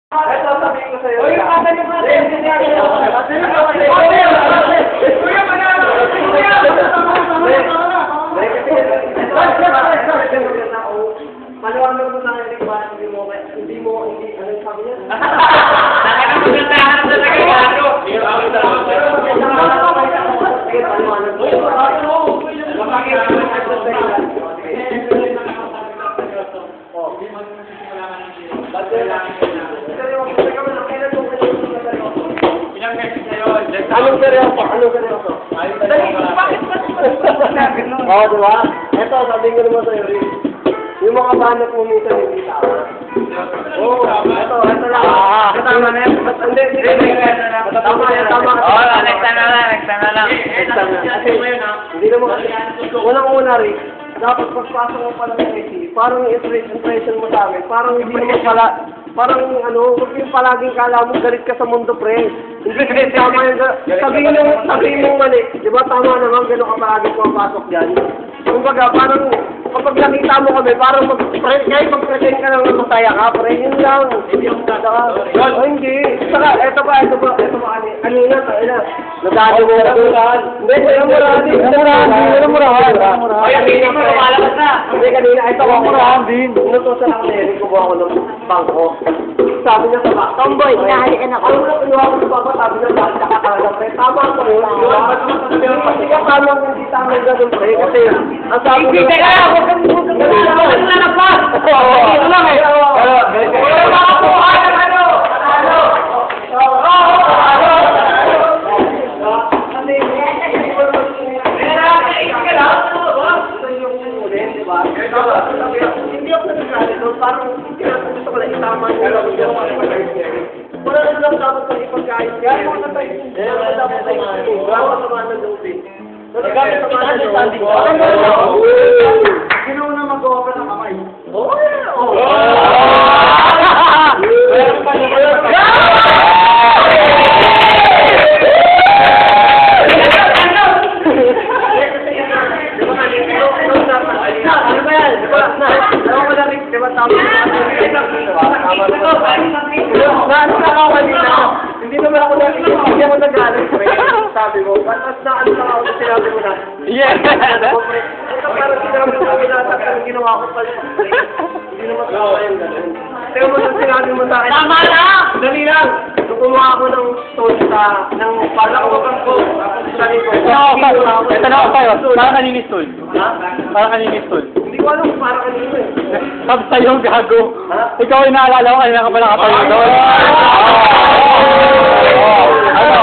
Ito, sabihin ko sa'yo. Uy, kata niyo ba? Paliwanag mo sa akin, hindi mo, anong sabi niya? Nakita mo sa tahan sa nagagato. Sige, paliwanag mo. Anong seryoso? Anong seryoso? Bakit ba sinabi nun? Oo, diba? Ito, sabihin ko naman sa'yo rin. Yung mga banat mo minsan hindi tama. Oo, ito lang. Tama na yan. Hindi. Tama yan, tama. Oo, next time na lang. Hindi naman kasi, unang-una rin, dapat pagpasok mo pala ng AC, parang impression mo sa amin, parang hindi naman pala, parang huwag yung palaging kala mo galit ka sa mundo, pre. Hindi kasi tama yung, sabihin mo mali, di ba tama naman, gano'n ka palagi pumapasok dyan. Kumbaga, parang, kapag nakita mo kami, parang kahit mag-present ka lang na masaya ka, pre, yun lang. Hindi ako saka, hindi. Saka, eto ba, kanina, nagdado mo na doon. Hindi, walang murahan. Ay, hindi mo lumalabas na. Hindi, kanina, ito ako murahan din. Inutusan ako na yun, kubuha ko ng bangko. Sabi niya sa baka, Tomboy, hinahalikan ako. ano na kinuha ko sa baka, sabi niya, bakit nakakalaga, pre, tama ko yun. Kasi ka tama, hindi tama yung ganun, pre, kasi, ang sabi Hindi, teka, huwag kang lalabas. Ito lang eh. Wala makakuha ng ano. Hindi ako nagagalit doon, parang gusto ko lang itama yung wala na lang dapat pag ipagkait. Kaya mo na tayo. Wala dapat tayo. Wala ka naman ng loob eh. Nagkamit sa mga understanding. Sino na magawa ka ng kamay? Oo! Ano ba yan? Diba? Ano ko lang rin? Diba tama? Hindi naman ako hindi ako nagalit. Sabi mo, batas na ano lang ako na sinabi mo na. Yes! Ito parang sinabi mo na ang ginawa ko pala. Hindi naman tama yung gano'n. Pero mo nung sinabi mo sa akin. Tama na! Dali lang! Nung kumuha ako ng stone ng pala ko ko. Sabi ko. Ito na ako sa'yo. Parang kaninis tol. Ha? Parang kaninis tol. Hindi ko alam kung parang kanino eh. Sabi sa'yo, gago. Ikaw ay naalala ko, kanina ka pala katayo doon. Ano?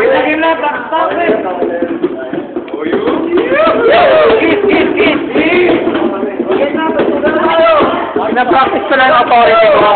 Ilagin na, pakstop eh. Na-practice ko lang ang authority ko.